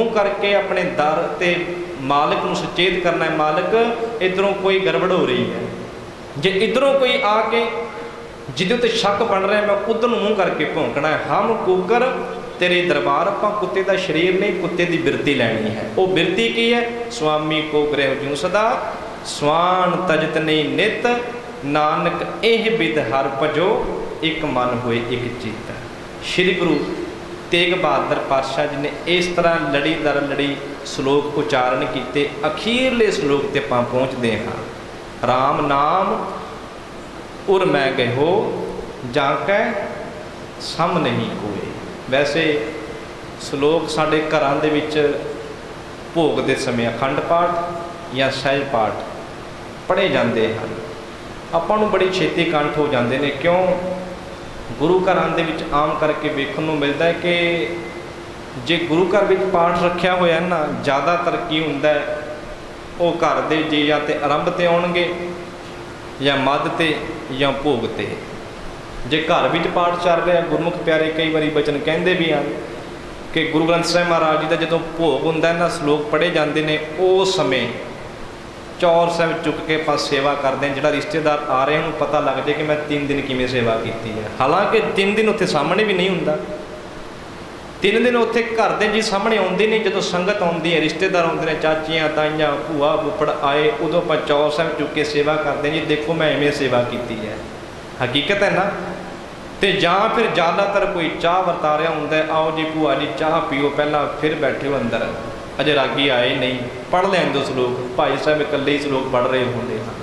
मूँह करके अपने दर ते मालिक नूं सचेत करना है, मालिक इधरों कोई गड़बड़ हो रही है। जे इधरों कोई आके जिदे उत्ते शक बन रहा है, मैं उधर मूँह करके भौंकना है। हम कुकर तेरे दरबार, आपां कुत्ते का शरीर नहीं, कुत्ते की बिरती लैनी है। वो बिरती की है? स्वामी को गृह जूं सदा, स्वान तजत नहीं नित, नानक एह बिद हर भजो, एक मन होए एक चित। श्री गुरु तेग बहादुर पातशाह जी ने इस तरह लड़ी दर लड़ी श्लोक उचारण किए। अखीरले श्लोक ते आपां पहुँचते हाँ। राम नाम उर मैं गहो, जाकै सम नहीं कोई। वैसे श्लोक साढ़े घरां दे विच भोग दे समय अखंड पाठ या सहज पाठ पढ़े जाते हैं। आपां नूं बड़ी छेती कंठ हो जाते हैं। क्यों? गुरु घरां दे विच आम करके वेखण नूं मिलता है कि जे गुरु घर विच पाठ रखिया होया ना, ज़्यादातर की हुंदा है वो घर दे जी या तो आरंभ ते आउणगे या मध ते या भोग ते। जे घर विच पाठ चल रहा, गुरमुख प्यारे कई बारी बचन कहते भी हैं कि गुरु ग्रंथ साहिब महाराज जी का जो भोग हुंदा है ना, श्लोक पढ़े जाते हैं, उस समय चौर साहब चुक के आप सेवा करते हैं। जो रिश्तेदार आ रहे हैं उन्हें पता लग जाए कि मैं 3 दिन किमें सेवा की है। हालांकि 3 दिन उत्थे सामने भी नहीं हुंदा, 3 दिन उत्थे घर दे जी सामने आउंदी नहीं। जो संगत आउंदी है, रिश्तेदार आउंदे ने, चाचियां ताइयां भूआ फुफड़ आए, उदों आपां चौर साहब चुक के सेवा करते हैं। जी देखो मैं इवें सेवा की है, हकीकत है ना। तो जां फिर ज़्यादातर कोई चाह वरता रहा होंदा है, आओ जी भूआ जी चाह पियो, पहला फिर बैठे हो अंदर, अजे रागी आए नहीं, पढ़ लैन दो श्लोक। भाई साहब इकल्ले ही श्लोक पढ़ रहे होंगे हैं।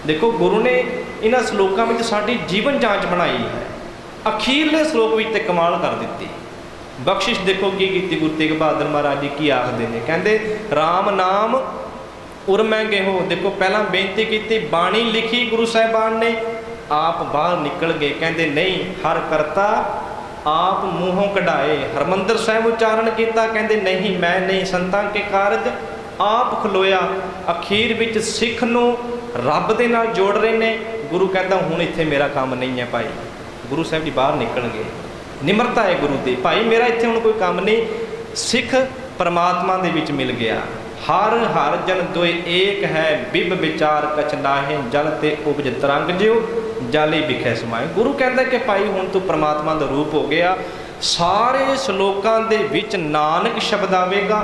देखो गुरु ने इन्हां श्लोकों में साडी जीवन जांच बनाई है। अखीरले श्लोक में कमाल कर दी। बख्शिश देखो की गुरु तेग बहादुर महाराज जी की आखते हैं, कहते राम नाम उर मैं गेहो। देखो पहला बेनती की, बाणी लिखी गुरु साहिबान ने, आप बाहर निकल गए, कहते नहीं हर करता आप मूहों कढ़ाए। हरमंदर साहिब उच्चारण किया, कहते नहीं मैं नहीं, संतां के कारज आप खलोया। अखीर विच सिख नूं रब दे नाल जोड़ रहे ने। गुरु कहता हुण इत्थे मेरा काम नहीं है भाई। गुरु साहिब जी बाहर निकल गए, निमरता है गुरु दी, भाई मेरा इत्थे हुण कोई काम नहीं। सिख परमात्मा दे विच मिल गया। हर हर जन दोए एक है, बिब विचार कछ नाहे, जल ते उपज तरंग जियो, जाली विखे समाए। गुरु कहता कि भाई हुण तू परमात्मा का रूप हो गया। सारे श्लोकां दे विच नानक शब्द आवेगा,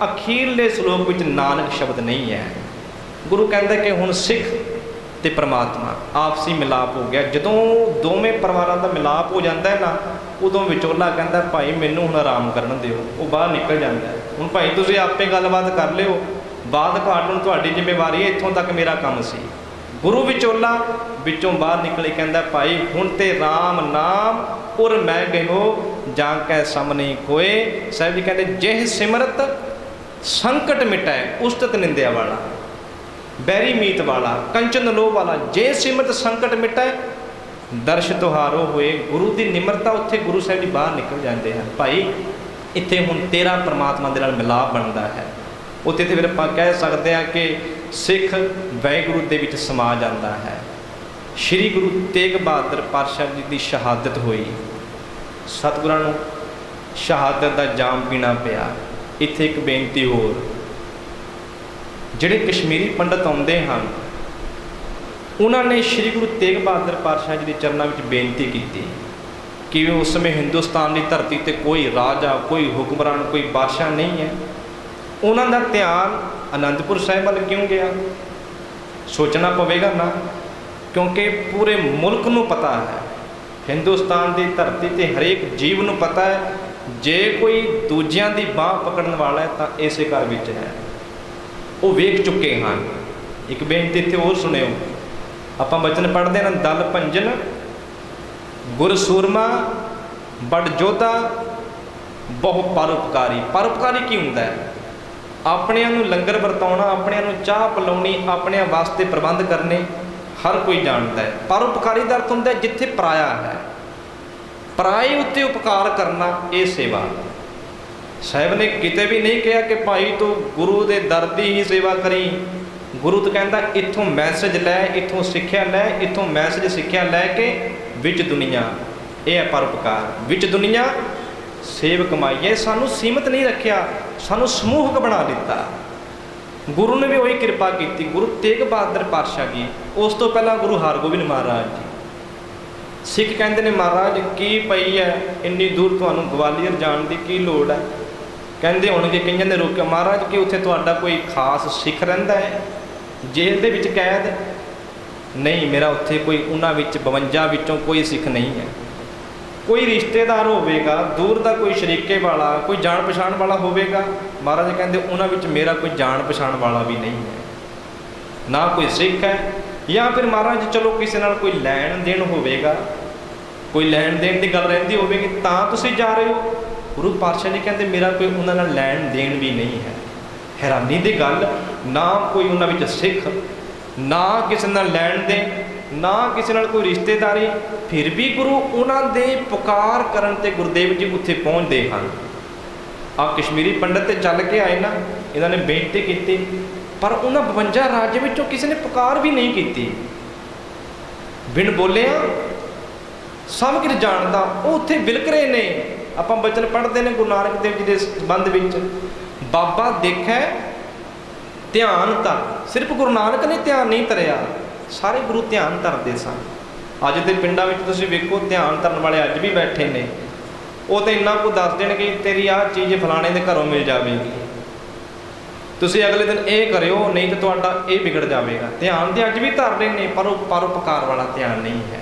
अखीरले श्लोक विच नानक शब्द नहीं है। गुरु कहता कि हुण सिख ते परमात्मा आपसी मिलाप हो गया। जदों दोवें परिवारों का मिलाप हो जाता है ना, उदों विचोला कहता भाई मैनू हुण आराम करन दिओ। वो बाहर निकल जाता है, हुण भाई तुसीं आपे गलबात कर लिओ, बाद घाट नूं तुहाडी जिम्मेवारी है, इत्थों तक मेरा काम सी। गुरु विचोला विचों बाहर निकले, कहता भाई हुण ते राम नाम उर मैं गहो, जां कै सम नहीं कोए। साहिब जी कहते जिह सिमरत संकट मिटाए, उस्तत निंदिया वाला, बैरी मीत वाला, कंचन लोह वाला, जे सिमरत संकट मिटाए, दर्श तुहारो हुए। गुरु की निमरता, उत्थे गुरु साहिब जी बाहर निकल जाते हैं। भाई इत्थे हुण तेरा परमात्मा दे नाल मिलाप बनता है। उत्थे ते फिर आपां कह सकते हैं कि सिख वाहिगुरू दे विच समा जाता है। श्री गुरु तेग बहादुर पातशाह जी की शहादत हुई, सतगुरां नूं शहादत का जाम पीना पिया। इत्थे एक बेनती होर, जिहड़े कश्मीरी पंडित आउंदे हैं, उन्होंने श्री गुरु तेग बहादुर पातशाह जी के चरणों में बेनती की कि उस समय हिंदुस्तान की धरती पर कोई राजा, कोई हुक्मरान, कोई बादशाह नहीं है। उन्हों का ध्यान आनंदपुर साहिब वाल क्यों गया? सोचना पवेगा ना, क्योंकि पूरे मुल्क नूं पता है, हिंदुस्तान की धरती पर हरेक जीव नूं पता है, जे कोई दूजियां दी बांह पकड़न वाला है तो इस घर विच है। वो वेख चुके हैं। एक बेनती इत्थे होर सुनियो, आपां बचन पढ़ते हैं, दल भंजन गुर सूरमा बड़ जोधा बहु परोपकारी। परोपकारी की हुंदा है? अपनियां नूं लंगर वरताउणा, अपनियां नूं चाह पिलाउणी, अपने वास्ते प्रबंध करने, हर कोई जानता है। परोपकारी का अर्थ हुंदा है जिथे पराया है, पराए उत्ते उपकार करना, ये सेवा। साहिब ने किते भी नहीं कहा कि भाई तू गुरु के दर की ही सेवा करी। गुरु तो कहता इत्थों मैसेज लै, इत्थों सिक्ख्या लै, इत्थों मैसेज सिक्ख्या लैके विच दुनिया, यह है परोपकार। विच दुनिया ਸੇਵ ਕਮਾਈਏ। ਸਾਨੂੰ ਸੀਮਤ ਨਹੀਂ ਰੱਖਿਆ, ਸਾਨੂੰ ਸਮੂਹਕ ਬਣਾ ਦਿੱਤਾ। ਗੁਰੂ ਨੇ ਵੀ ਉਹੀ ਕਿਰਪਾ ਕੀਤੀ, ਗੁਰੂ ਤੇਗ ਬਹਾਦਰ ਪਾਤਸ਼ਾਹ ਜੀ, ਉਸ ਤੋਂ ਪਹਿਲਾਂ ਗੁਰੂ ਹਰਗੋਬਿੰਦ ਮਹਾਰਾਜ ਜੀ। ਸਿੱਖ ਕਹਿੰਦੇ ਨੇ ਮਹਾਰਾਜ ਕੀ ਪਈ ਹੈ, ਇੰਨੀ ਦੂਰ ਤੁਹਾਨੂੰ ਗਵਾਲੀਅਰ ਜਾਣ ਦੀ ਕੀ ਲੋੜ ਹੈ? ਕਹਿੰਦੇ ਹੋਣਗੇ ਕਈਆਂ ਨੇ ਰੋਕਿਆ, ਮਹਾਰਾਜ ਕਿ ਉੱਥੇ ਤੁਹਾਡਾ ਕੋਈ ਖਾਸ ਸਿੱਖ ਰਹਿੰਦਾ ਹੈ, ਜੇਲ੍ਹ ਦੇ ਵਿੱਚ ਕੈਦ? ਨਹੀਂ, ਮੇਰਾ ਉੱਥੇ ਕੋਈ ਉਹਨਾਂ ਵਿੱਚ 52 ਵਿੱਚੋਂ ਕੋਈ ਸਿੱਖ ਨਹੀਂ ਹੈ। ਕੋਈ ਰਿਸ਼ਤੇਦਾਰ ਹੋਵੇਗਾ ਦੂਰ ਦਾ, ਕੋਈ ਸ਼ਰੀਕੇ ਵਾਲਾ, ਕੋਈ ਜਾਣ ਪਛਾਣ ਵਾਲਾ ਹੋਵੇਗਾ। ਮਹਾਰਾਜ ਕਹਿੰਦੇ ਉਹਨਾਂ ਵਿੱਚ ਮੇਰਾ ਕੋਈ ਜਾਣ ਪਛਾਣ ਵਾਲਾ ਵੀ ਨਹੀਂ ਹੈ, ਨਾ ਕੋਈ ਸਿੱਖ ਹੈ। ਜਾਂ ਫਿਰ ਮਹਾਰਾਜ ਚਲੋ ਕਿਸੇ ਨਾਲ ਕੋਈ ਲੈਣ ਦੇਣ ਹੋਵੇਗਾ, ਕੋਈ ਲੈਣ ਦੇਣ ਦੀ ਗੱਲ ਰਹਿੰਦੀ ਹੋਵੇਗੀ ਤਾਂ ਤੁਸੀਂ ਜਾ ਰਹੇ ਹੋ। ਗੁਰੂ ਪਾਤਸ਼ਾਹ ਜੀ ਕਹਿੰਦੇ ਮੇਰਾ ਕੋਈ ਉਹਨਾਂ ਨਾਲ ਲੈਣ ਦੇਣ ਵੀ ਨਹੀਂ ਹੈ। ਹੈਰਾਨੀ ਦੀ ਗੱਲ, ਨਾ ਕੋਈ ਉਹਨਾਂ ਵਿੱਚ ਸਿੱਖ, ਨਾ ਕਿਸੇ ਨਾਲ ਲੈਣ ਦੇਣ, ਨਾ ਕਿਸੇ ਨਾਲ ਕੋਈ ਰਿਸ਼ਤੇਦਾਰੀ, ਫਿਰ ਵੀ ਗੁਰੂ ਉਹਨਾਂ ਦੇ ਪੁਕਾਰ ਕਰਨ ਤੇ ਗੁਰਦੇਵ ਜੀ ਉੱਥੇ ਪਹੁੰਚਦੇ ਹਨ। ਆਹ ਕਸ਼ਮੀਰੀ ਪੰਡਤ ਤੇ ਚੱਲ ਕੇ ਆਏ ਨਾ, ਇਹਨਾਂ ਨੇ ਬੇਨਤੀ ਕੀਤੀ, ਪਰ ਉਹਨਾਂ 52 ਰਾਜ ਵਿੱਚੋਂ ਕਿਸੇ ਨੇ ਪੁਕਾਰ ਵੀ ਨਹੀਂ ਕੀਤੀ। ਬਿਨ ਬੋਲਿਆ ਸਭ ਕੁਝ ਜਾਣਦਾ ਉਹ ਉੱਥੇ ਵਿਲਕ ਰਹੇ ਨੇ। ਆਪਾਂ ਬਚਨ ਪੜ੍ਹਦੇ ਨੇ ਗੁਰੂ ਨਾਨਕ ਦੇਵ ਜੀ ਦੇ ਸੰਬੰਧ ਵਿੱਚ, ਬਾਬਾ ਦੇਖੈ ਧਿਆਨ ਧਰ। ਸਿਰਫ ਗੁਰੂ ਨਾਨਕ ਨੇ ਧਿਆਨ ਨਹੀਂ ਧਰਿਆ, ਸਾਰੇ ਗੁਰੂ ਧਿਆਨ ਧਰਦੇ ਸਨ। ਅੱਜ ਦੇ ਪਿੰਡਾਂ ਵਿੱਚ ਤੁਸੀਂ ਵੇਖੋ ਧਿਆਨ ਧਰਨ ਵਾਲੇ ਅੱਜ ਵੀ ਬੈਠੇ ਨੇ। ਉਹ ਤਾਂ ਇੰਨਾ ਕੁ ਦੱਸ ਦੇਣਗੇ ਤੇਰੀ ਆਹ ਚੀਜ਼ ਫਲਾਣੇ ਦੇ ਘਰੋਂ ਮਿਲ ਜਾਵੇਗੀ, ਤੁਸੀਂ ਅਗਲੇ ਦਿਨ ਇਹ ਕਰਿਓ ਨਹੀਂ ਤਾਂ ਤੁਹਾਡਾ ਇਹ ਵਿਗੜ ਜਾਵੇਗਾ। ਧਿਆਨ ਦੇ ਅੱਜ ਵੀ ਧਰ ਰਹੇ ਨੇ, ਪਰ ਉਹ ਪਰਉਪਕਾਰ ਵਾਲਾ ਧਿਆਨ ਨਹੀਂ ਹੈ।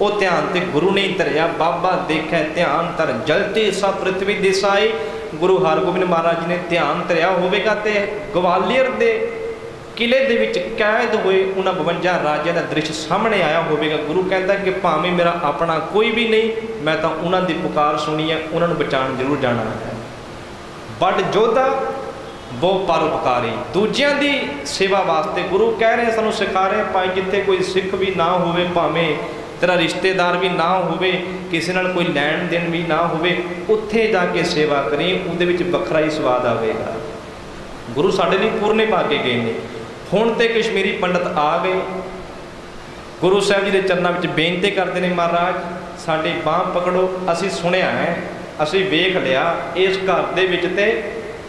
ਉਹ ਧਿਆਨ ਤੇ ਗੁਰੂ ਨਹੀਂ ਧਰਿਆ। ਬਾਬਾ ਦੇਖੈ ਧਿਆਨ ਧਰ ਜਲਤੇ ਸਭ ਪ੍ਰਿਥਵੀ ਦਿਸਾਈ। ਗੁਰੂ ਹਰਗੋਬਿੰਦ ਮਹਾਰਾਜ ਜੀ ਨੇ ਧਿਆਨ ਧਰਿਆ ਹੋਵੇਗਾ ਤੇ ਗਵਾਲੀਅਰ ਦੇ ਕਿਲੇ ਦੇ ਵਿੱਚ ਕੈਦ ਹੋਏ ਉਹਨਾਂ 52 ਰਾਜਿਆਂ ਦਾ ਦ੍ਰਿਸ਼ ਸਾਹਮਣੇ ਆਇਆ ਹੋਵੇਗਾ। ਗੁਰੂ ਕਹਿੰਦਾ ਕਿ ਭਾਵੇਂ ਮੇਰਾ ਆਪਣਾ ਕੋਈ ਵੀ ਨਹੀਂ, ਮੈਂ ਤਾਂ ਉਹਨਾਂ ਦੀ ਪੁਕਾਰ ਸੁਣੀ ਹੈ, ਉਹਨਾਂ ਨੂੰ ਬਚਾਉਣ ਜ਼ਰੂਰ ਜਾਣਾ ਹੈ। ਵੱਡ ਯੋਧਾ ਬਹੁ ਪਰਉਪਕਾਰੀ, ਦੂਜਿਆਂ ਦੀ ਸੇਵਾ ਵਾਸਤੇ ਗੁਰੂ ਕਹਿ ਰਹੇ ਸਾਨੂੰ ਸਿਖਾ ਰਹੇ, ਭਾਈ ਜਿੱਥੇ ਕੋਈ ਸਿੱਖ ਵੀ ਨਾ ਹੋਵੇ, ਭਾਵੇਂ ਤੇਰਾ ਰਿਸ਼ਤੇਦਾਰ ਵੀ ਨਾ ਹੋਵੇ, ਕਿਸੇ ਨਾਲ ਕੋਈ ਲੈਣ ਦੇਣ ਵੀ ਨਾ ਹੋਵੇ, ਉੱਥੇ ਜਾ ਕੇ ਸੇਵਾ ਕਰੀ, ਉਹਦੇ ਵਿੱਚ ਵੱਖਰਾ ਹੀ ਸਵਾਦ ਆਵੇਗਾ। ਗੁਰੂ ਸਾਡੇ ਲਈ ਪੂਰਨੇ ਪਾ ਕੇ ਗਏ ਨੇ। ਹੁਣ ਤੇ ਕਸ਼ਮੀਰੀ ਪੰਡਤ ਆ ਗਏ, ਗੁਰੂ ਸਾਹਿਬ ਜੀ ਦੇ ਚਰਨਾਂ ਵਿੱਚ ਬੇਨਤੀ ਕਰਦੇ ਨੇ, ਮਹਾਰਾਜ ਸਾਡੀ ਬਾਂਹ ਪਕੜੋ। ਅਸੀਂ ਸੁਣਿਆ ਹੈ, ਅਸੀਂ ਵੇਖ ਲਿਆ, ਇਸ ਘਰ ਦੇ ਵਿੱਚ ਤੇ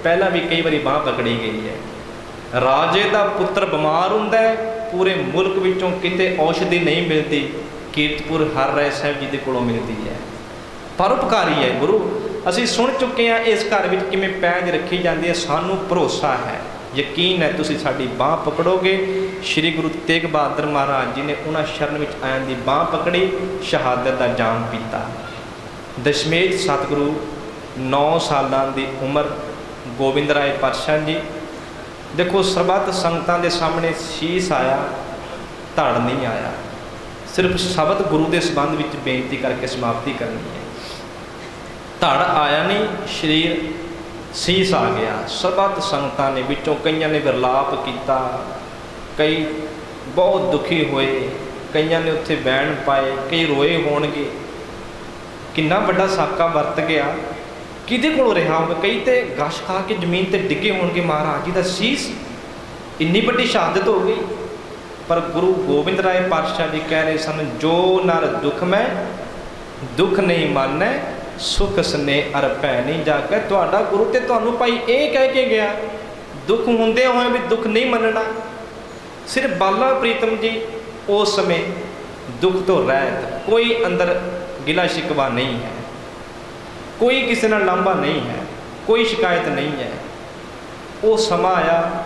ਪਹਿਲਾਂ ਵੀ ਕਈ ਵਾਰੀ ਬਾਂਹ ਪਕੜੀ ਗਈ ਹੈ। ਰਾਜੇ ਦਾ ਪੁੱਤਰ ਬਿਮਾਰ ਹੁੰਦਾ ਹੈ, ਪੂਰੇ ਮੁਲਕ ਵਿੱਚੋਂ ਕਿਤੇ ਔਸ਼ਧੀ ਨਹੀਂ ਮਿਲਦੀ, ਕੀਰਤਪੁਰ ਹਰ ਰਾਏ ਸਾਹਿਬ ਜੀ ਦੇ ਕੋਲੋਂ ਮਿਲਦੀ ਹੈ। ਪਰਉਪਕਾਰੀ ਹੈ ਗੁਰੂ। ਅਸੀਂ ਸੁਣ ਚੁੱਕੇ ਹਾਂ ਇਸ ਘਰ ਵਿੱਚ ਕਿਵੇਂ ਪੈਂਜ ਰੱਖੀ ਜਾਂਦੀ ਹੈ। ਸਾਨੂੰ ਭਰੋਸਾ ਹੈ, ਯਕੀਨ ਹੈ ਤੁਸੀਂ ਸਾਡੀ ਬਾਂਹ ਪਕੜੋਗੇ। ਸ਼੍ਰੀ ਗੁਰੂ ਤੇਗ ਬਹਾਦਰ ਮਹਾਰਾਜ ਜੀ ਨੇ ਉਹਨਾਂ ਸ਼ਰਨ ਵਿੱਚ ਆਇਆਂ ਦੀ ਬਾਂਹ ਪਕੜੀ, ਸ਼ਹਾਦਤ ਦਾ ਜਾਮ ਪੀਤਾ। ਦਸ਼ਮੇਸ਼ ਸਤਿਗੁਰੂ 9 ਸਾਲਾਂ ਦੀ ਉਮਰ, ਗੋਬਿੰਦ ਰਾਏ ਪਾਤਸ਼ਾਹ ਜੀ। ਦੇਖੋ ਸਰਬੱਤ ਸੰਗਤਾਂ ਦੇ ਸਾਹਮਣੇ ਸ਼ੀਸ਼ ਆਇਆ, ਧੜ ਨਹੀਂ ਆਇਆ। ਸਿਰਫ ਸ਼ਬਦ ਗੁਰੂ ਦੇ ਸੰਬੰਧ ਵਿੱਚ ਬੇਨਤੀ ਕਰਕੇ ਸਮਾਪਤੀ ਕਰਨੀ ਹੈ। ਧੜ ਆਇਆ ਨਹੀਂ, ਸਰੀਰ ਸੀਸ ਆ ਗਿਆ। ਸਰਬੱਤ ਸੰਗਤਾਂ ਨੇ ਵਿੱਚੋਂ ਕਈਆਂ ਨੇ ਵਿਰਲਾਪ ਕੀਤਾ, ਕਈ ਬਹੁਤ ਦੁਖੀ ਹੋਏ, ਕਈਆਂ ਨੇ ਉੱਥੇ ਬੈਣ ਪਾਏ, ਕਈ ਰੋਏ ਹੋਣਗੇ। ਕਿੰਨਾ ਵੱਡਾ ਸਾਕਾ ਵਰਤ ਗਿਆ, ਕਿਹਦੇ ਕੋਲ ਰਿਹਾ ਹੋਵੇ। ਕਈ ਤੇ ਗਸ਼ ਖਾ ਕੇ ਜ਼ਮੀਨ ਤੇ ਡਿੱਗੇ ਹੋਣਗੇ, ਮਹਾਰਾਜ ਜੀ ਦਾ ਸੀਸ, ਇੰਨੀ ਵੱਡੀ ਸ਼ਹਾਦਤ ਹੋ ਗਈ। ਪਰ ਗੁਰੂ ਗੋਬਿੰਦ ਰਾਏ ਪਾਤਸ਼ਾਹ ਜੀ ਕਹਿ ਰਹੇ ਸਨ, ਜੋ ਨਰ ਦੁੱਖ ਮੈਂ ਦੁੱਖ ਨਹੀਂ ਮਾਨੈ, ਸੁਖ ਸਨੇ ਅਰ ਭੈ ਨਹੀਂ ਜਾਗੈ। ਤੁਹਾਡਾ ਗੁਰੂ ਤੇ ਤੁਹਾਨੂੰ ਭਾਈ ਇਹ ਕਹਿ ਕੇ ਗਿਆ, ਦੁੱਖ ਹੁੰਦਿਆਂ ਹੋਏ ਵੀ ਦੁੱਖ ਨਹੀਂ ਮੰਨਣਾ। ਸਿਰਫ ਬਾਲਾ ਪ੍ਰੀਤਮ ਜੀ ਉਸ ਸਮੇਂ ਦੁੱਖ ਤੋਂ ਰਹਿਤ, ਕੋਈ ਅੰਦਰ ਗਿਲਾ ਸ਼ਿਕਵਾ ਨਹੀਂ ਹੈ, ਕੋਈ ਕਿਸੇ ਨਾਲ ਲਾਂਭਾ ਨਹੀਂ ਹੈ, ਕੋਈ ਸ਼ਿਕਾਇਤ ਨਹੀਂ ਹੈ। ਉਹ ਸਮਾਂ ਆਇਆ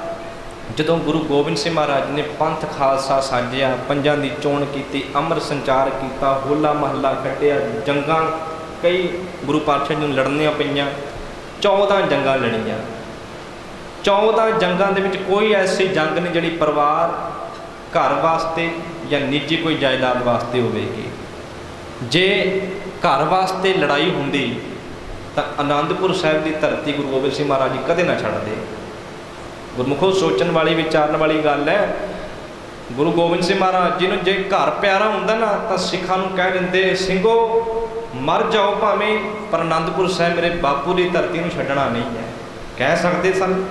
ਜਦੋਂ ਗੁਰੂ ਗੋਬਿੰਦ ਸਿੰਘ ਮਹਾਰਾਜ ਨੇ ਪੰਥ ਖਾਲਸਾ ਸਾਜਿਆ, ਪੰਜਾਂ ਦੀ ਚੋਣ ਕੀਤੀ, ਅੰਮ੍ਰਿਤ ਸੰਚਾਰ ਕੀਤਾ, ਹੋਲਾ ਮਹੱਲਾ ਕੱਢਿਆ, ਜੰਗਾਂ ਕਈ ਗੁਰੂ ਪਾਤਸ਼ਾਹ ਜੀ ਨੂੰ ਲੜਨੀਆਂ ਪਈਆਂ। 14 ਜੰਗਾਂ ਲੜੀਆਂ। 14 ਜੰਗਾਂ ਦੇ ਵਿੱਚ ਕੋਈ ਐਸੀ ਜੰਗ ਨਹੀਂ ਜਿਹੜੀ ਪਰਿਵਾਰ ਘਰ ਵਾਸਤੇ ਜਾਂ ਨਿੱਜੀ ਕੋਈ ਜਾਇਦਾਦ ਵਾਸਤੇ ਹੋਵੇਗੀ। ਜੇ ਘਰ ਵਾਸਤੇ ਲੜਾਈ ਹੁੰਦੀ ਤਾਂ ਅਨੰਦਪੁਰ ਸਾਹਿਬ ਦੀ ਧਰਤੀ ਗੁਰੂ ਗੋਬਿੰਦ ਸਿੰਘ ਮਹਾਰਾਜ ਜੀ ਕਦੇ ਨਾ ਛੱਡਦੇ। ਗੁਰਮੁਖੋ ਸੋਚਣ ਵਾਲੀ, ਵਿਚਾਰਨ ਵਾਲੀ ਗੱਲ ਹੈ। ਗੁਰੂ ਗੋਬਿੰਦ ਸਿੰਘ ਮਹਾਰਾਜ ਜੀ ਨੂੰ ਜੇ ਘਰ ਪਿਆਰਾ ਹੁੰਦਾ ਨਾ ਤਾਂ ਸਿੱਖਾਂ ਨੂੰ ਕਹਿ ਦਿੰਦੇ, ਸਿੰਘੋ ਮਰ ਜਾਓ ਭਾਵੇਂ, ਪਰ ਅਨੰਦਪੁਰ ਸਾਹਿਬ ਮੇਰੇ ਬਾਪੂ ਦੀ ਧਰਤੀ ਨੂੰ ਛੱਡਣਾ ਨਹੀਂ ਹੈ। ਕਹਿ ਸਕਦੇ ਸਨ।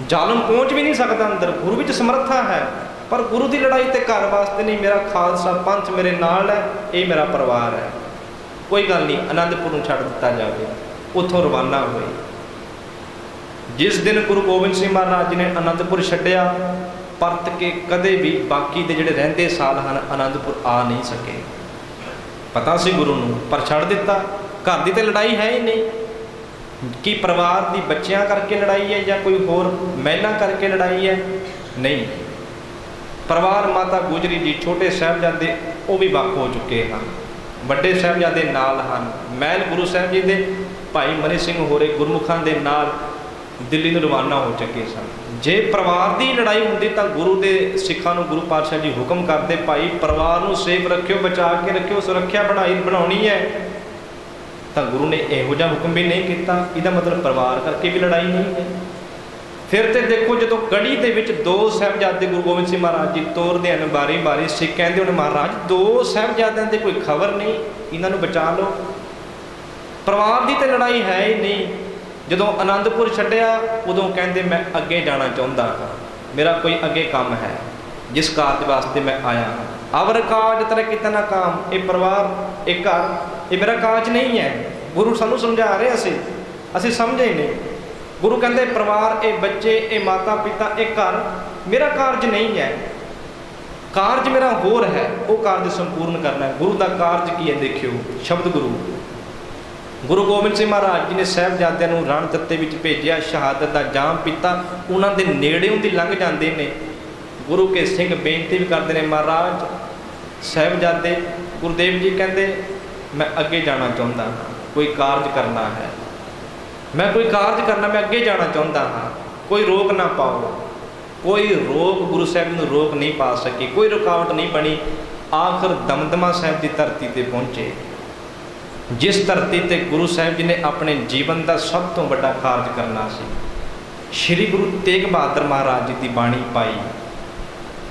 ਜ਼ਾਲਮ ਪਹੁੰਚ ਵੀ ਨਹੀਂ ਸਕਦਾ ਅੰਦਰ, ਗੁਰੂ ਵਿੱਚ ਸਮਰੱਥਾ ਹੈ, ਪਰ ਗੁਰੂ ਦੀ ਲੜਾਈ ਤੇ ਘਰ ਵਾਸਤੇ ਨਹੀਂ। ਮੇਰਾ ਖਾਲਸਾ ਪੰਥ ਮੇਰੇ ਨਾਲ ਹੈ, ਇਹ ਮੇਰਾ ਪਰਿਵਾਰ ਹੈ। कोई गल नहीं, आनंदपुर नूं छड्ड दिता जावे। उत्थों रवाना होए। जिस दिन गुरु गोबिंद सिंह महाराज जी ने आनंदपुर छड्डिया, परत के कदे भी बाकी दे जिहड़े रहिंदे साल हन आनंदपुर आ नहीं सके। पता सी गुरु नूं, पर छड्ड दिता। घर दी ते लड़ाई है ही नहीं कि परिवार दी बच्चियां करके लड़ाई है या कोई होर महिला करके लड़ाई है, नहीं। परिवार माता गुजरी जी, छोटे साहिबजादे वो भी वख हो चुके हैं, ਵੱਡੇ ਸਾਹਿਬਜ਼ਾਦੇ नाल ਹਨ। महल गुरु साहब जी के भाई मनी सिंह होरे गुरमुखां दे नाल दिल्ली नूं रवाना हो चुके सन। जे परिवार की लड़ाई होंदी तां गुरु के सिखां नूं गुरु पातशाह जी हुक्म करते, भाई परिवार नूं सेफ रखियो, बचा के रखियो, सुरक्षा बनाउणी है। तो गुरु ने इहो जिहा हुक्म भी नहीं किया। इसदा मतलब परिवार करके भी लड़ाई नहीं है। फिर तो देखो जो गढ़ी के विच दो साहिबजादे गुरु गोबिंद सिंह महाराज जी तोरदे हैं बारी बारी, सिख कहते होने महाराज दो साहिबजादियां की कोई खबर नहीं, इन्हों बचा लो। परिवार की तो लड़ाई है ही नहीं। जो आनंदपुर छड्डिया उदों कहते मैं अगे जाना चाहता हाँ, मेरा कोई अगे काम है जिस कार्य वास्ते मैं आया हाँ। अवर काज तेरा कितना ना काम, ये परिवार एक घर, ये मेरा काज नहीं है। गुरु सानू समझा रहे, असी समझे ही नहीं। गुरु कहते परिवार, ये बच्चे, ये माता पिता, एक घर मेरा कार्य नहीं है। कार्य मेरा होर है, वो कार्य संपूर्ण करना है। गुरु का कार्य की है, देखियो शब्द गुरु। गुरु गोबिंद सिंह महाराज जी ने साहिबजादियां नूं रण दत्ते विच भेजिया, शहादत का जाम पीता, उन्हां दे नेड़ेों दी लंघ जाते हैं। गुरु के सिंह बेनती भी करते हैं, महाराज साहिबजादे गुरुदेव जी कहते मैं अगे जाना चाहता हाँ, कोई कार्य करना है, मैं कोई कार्य करना, मैं अगे जाना चाहता हाँ, कोई रोक ना पाओ। कोई रोक गुरु साहब नूं रोक नहीं पा सकी, कोई रुकावट नहीं बनी। आखिर दमदमा साहब की धरती पर पहुँचे, जिस धरती ते गुरु साहब जी ने अपने जीवन का सब तो बड़ा कार्य करना सी। श्री गुरु तेग बहादुर महाराज जी की बाणी पाई।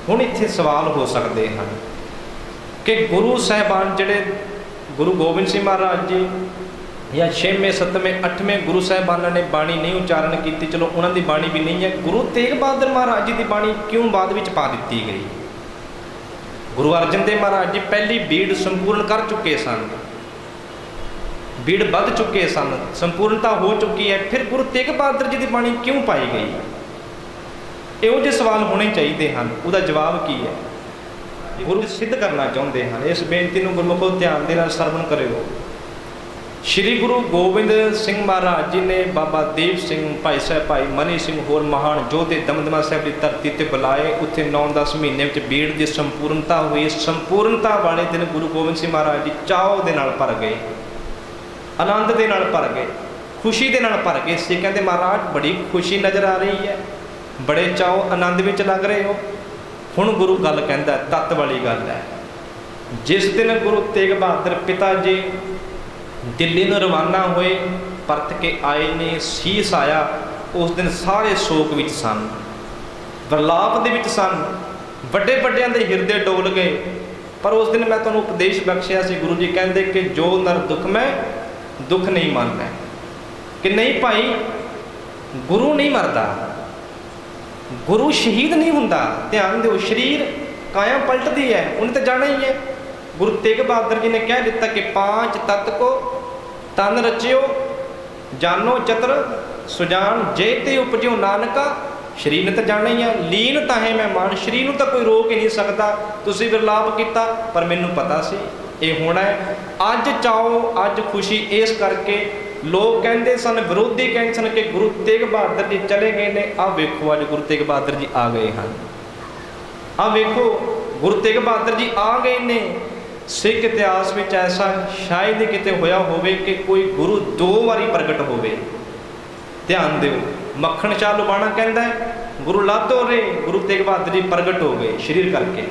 हुण इत्थे सवाल हो सकते हैं कि गुरु साहिबान जिहड़े गुरु गोबिंद सिंह महाराज जी या 6वें 7वें 8वें गुरु साहिबाना ने बाणी नहीं उच्चारण की, चलो उन्हों की बाणी भी नहीं है। गुरु तेग बहादुर महाराज जी की बाणी क्यों बाद में पा दी गई? गुरु अर्जन देव महाराज जी पहली बीड़ संपूर्ण कर चुके सन, बीड़ बध चुके सन, संपूर्णता हो चुकी है, फिर गुरु तेग बहादुर जी की बाणी क्यों पाई गई? इहो ਜਿਹੇ सवाल होने चाहिए हैं। उसका जवाब की है? गुरु सिद्ध करना चाहते हैं। इस बेनती को गुरमुखो ध्यान दे नाल सरवण करियो। श्री गुरु गोबिंद सिंह महाराज जी ने बाबा दीप सिंह, भाई साहब भाई मनी सिंह होर महान योधे दमदमा साहब की धरती पर बुलाए। उत्थे 9-10 महीने में बीड़ की संपूर्णता हुई। संपूर्णता वाले दिन गुरु गोबिंद सिंह महाराज जी चाव के नाल भर गए, आनंद के नाल भर गए, खुशी के नाल भर गए। सी कहते महाराज बड़ी खुशी नज़र आ रही है, बड़े चाव आनंद में लग रहे हो। हुण गुरु गल कहता तत्त वाली गल है। जिस दिन गुरु तेग बहादुर पिता जी दिल्ली में रवाना हुए, परत के आए ने, शीस आया, उस दिन सारे शोक विच सन, विलाप दे विच सन, बड़े बड़ियां दे हिरदे डोल गए। पर उस दिन मैं तुहानूं उपदेश बख्शिया सी, गुरु जी कहते कि जो नर दुख में दुख नहीं मानता, कि नहीं भाई गुरु नहीं मरदा, गुरु शहीद नहीं हुंदा। ध्यान दो, शरीर काया पलटती है, उन्हें तो जाना ही है। गुरु तेग बहादुर जी ने कह दिता कि 5 तत्त को तन रचियो, जानो चतर सुजान, जे ते उपजियो नानका। शरीर ने तो जाना ही है, लीन ताहे मैं मान, शरीर में तो कोई रोक ही नहीं सकता। तुसी विरलाप किया, पर मैनू पता सी ये होना है। अज चाओ, अज खुशी इस करके लोग कहते सन, विरोधी कहते सन कि गुरु तेग बहादुर जी चले गए ने। आ वेखो अज गुरु तेग बहादुर जी आ गए हैं। आ वेखो गुरु तेग बहादुर जी आ गए ने। सिख इतिहास में ऐसा शायद ही किते होया होवे कि कोई गुरु 2 बारी प्रगट होवे। ध्यान दो, मक्खन शाह लुबाणा कहता है गुरु लादो रे, गुरु तेग बहादुर जी प्रगट हो गए शरीर करके।